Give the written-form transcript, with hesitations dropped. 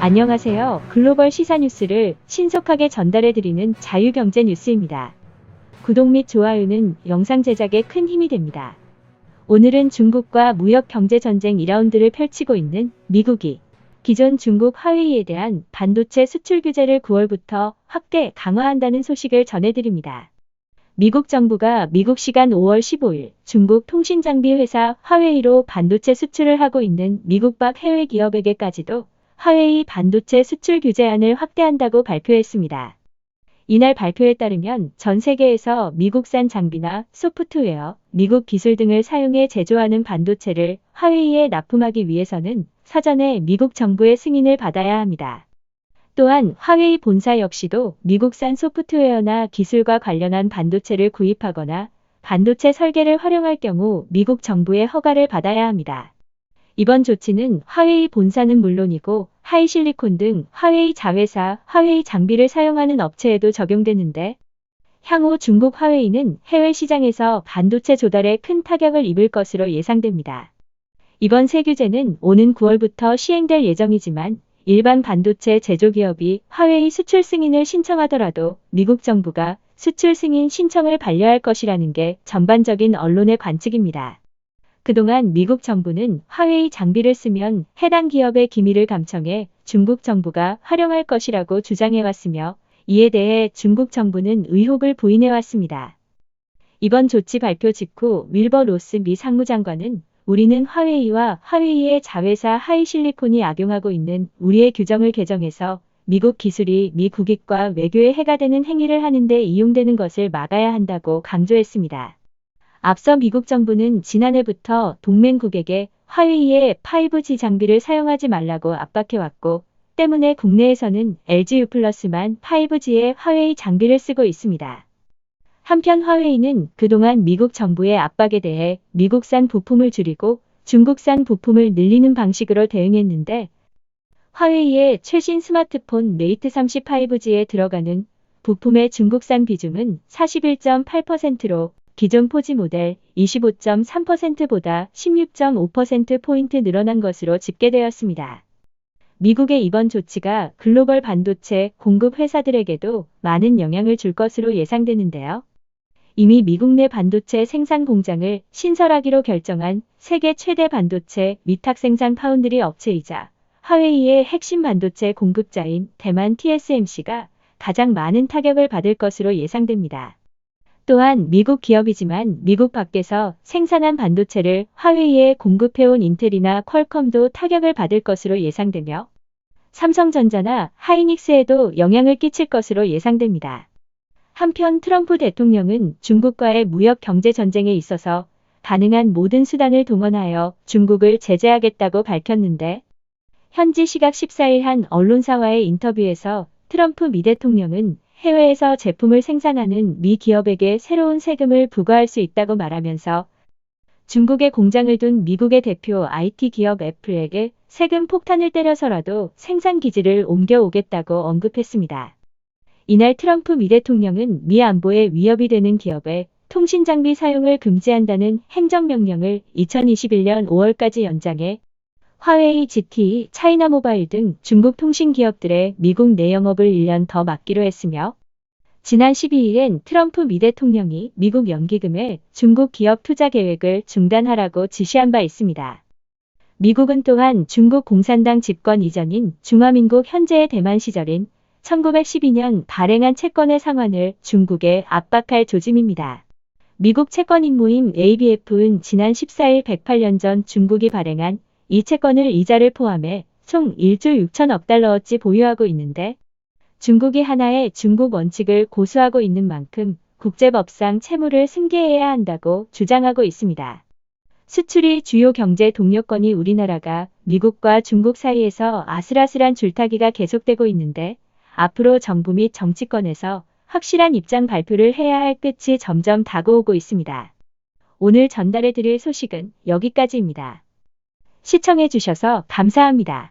안녕하세요. 글로벌 시사 뉴스를 신속하게 전달해드리는 자유경제 뉴스입니다. 구독 및 좋아요는 영상 제작에 큰 힘이 됩니다. 오늘은 중국과 무역 경제 전쟁 2라운드를 펼치고 있는 미국이 기존 중국 화웨이에 대한 반도체 수출 규제를 9월부터 확대 강화한다는 소식을 전해드립니다. 미국 정부가 미국 시간 5월 15일 중국 통신장비 회사 화웨이로 반도체 수출을 하고 있는 미국 밖 해외 기업에게까지도 화웨이 반도체 수출 규제안을 확대한다고 발표했습니다. 이날 발표에 따르면 전 세계에서 미국산 장비나 소프트웨어, 미국 기술 등을 사용해 제조하는 반도체를 화웨이에 납품하기 위해서는 사전에 미국 정부의 승인을 받아야 합니다. 또한 화웨이 본사 역시도 미국산 소프트웨어나 기술과 관련한 반도체를 구입하거나 반도체 설계를 활용할 경우 미국 정부의 허가를 받아야 합니다. 이번 조치는 화웨이 본사는 물론이고 하이실리콘 등 화웨이 자회사, 화웨이 장비를 사용하는 업체에도 적용되는데 향후 중국 화웨이는 해외 시장에서 반도체 조달에 큰 타격을 입을 것으로 예상됩니다. 이번 새 규제는 오는 9월부터 시행될 예정이지만 일반 반도체 제조기업이 화웨이 수출 승인을 신청하더라도 미국 정부가 수출 승인 신청을 반려할 것이라는 게 전반적인 언론의 관측입니다. 그동안 미국 정부는 화웨이 장비를 쓰면 해당 기업의 기밀을 감청해 중국 정부가 활용할 것이라고 주장해왔으며 이에 대해 중국 정부는 의혹을 부인해왔습니다. 이번 조치 발표 직후 윌버 로스 미 상무장관은 우리는 화웨이와 화웨이의 자회사 하이실리콘이 악용하고 있는 우리의 규정을 개정해서 미국 기술이 미 국익과 외교에 해가 되는 행위를 하는 데 이용되는 것을 막아야 한다고 강조했습니다. 앞서 미국 정부는 지난해부터 동맹국에게 화웨이의 5G 장비를 사용하지 말라고 압박해왔고 때문에 국내에서는 LG U+만 5G의 화웨이 장비를 쓰고 있습니다. 한편 화웨이는 그동안 미국 정부의 압박에 대해 미국산 부품을 줄이고 중국산 부품을 늘리는 방식으로 대응했는데 화웨이의 최신 스마트폰 메이트 30 5G에 들어가는 부품의 중국산 비중은 41.8%로 기존 4G 모델 25.3%보다 16.5%포인트 늘어난 것으로 집계되었습니다. 미국의 이번 조치가 글로벌 반도체 공급 회사들에게도 많은 영향을 줄 것으로 예상되는데요. 이미 미국 내 반도체 생산 공장을 신설하기로 결정한 세계 최대 반도체 위탁 생산 파운드리 업체이자 화웨이의 핵심 반도체 공급자인 대만 TSMC가 가장 많은 타격을 받을 것으로 예상됩니다. 또한 미국 기업이지만 미국 밖에서 생산한 반도체를 화웨이에 공급해온 인텔이나 퀄컴도 타격을 받을 것으로 예상되며 삼성전자나 하이닉스에도 영향을 끼칠 것으로 예상됩니다. 한편 트럼프 대통령은 중국과의 무역 경제 전쟁에 있어서 가능한 모든 수단을 동원하여 중국을 제재하겠다고 밝혔는데 현지 시각 14일 한 언론사와의 인터뷰에서 트럼프 미 대통령은 해외에서 제품을 생산하는 미 기업에게 새로운 세금을 부과할 수 있다고 말하면서 중국에 공장을 둔 미국의 대표 IT 기업 애플에게 세금 폭탄을 때려서라도 생산 기지를 옮겨오겠다고 언급했습니다. 이날 트럼프 미 대통령은 미 안보에 위협이 되는 기업의 통신 장비 사용을 금지한다는 행정명령을 2021년 5월까지 연장해 화웨이, ZTE, 차이나모바일 등 중국 통신 기업들의 미국 내 영업을 1년 더 막기로 했으며 지난 12일엔 트럼프 미 대통령이 미국 연기금의 중국 기업 투자 계획을 중단하라고 지시한 바 있습니다. 미국은 또한 중국 공산당 집권 이전인 중화민국 현재의 대만 시절인 1912년 발행한 채권의 상환을 중국에 압박할 조짐입니다. 미국 채권인 모임 ABF는 지난 14일 108년 전 중국이 발행한 이 채권을 이자를 포함해 총 1조 6천억 달러어치 보유하고 있는데 중국이 하나의 중국 원칙을 고수하고 있는 만큼 국제법상 채무를 승계해야 한다고 주장하고 있습니다. 수출이 주요 경제 동력권이 우리나라가 미국과 중국 사이에서 아슬아슬한 줄타기가 계속되고 있는데 앞으로 정부 및 정치권에서 확실한 입장 발표를 해야 할 끝이 점점 다가오고 있습니다. 오늘 전달해드릴 소식은 여기까지입니다. 시청해주셔서 감사합니다.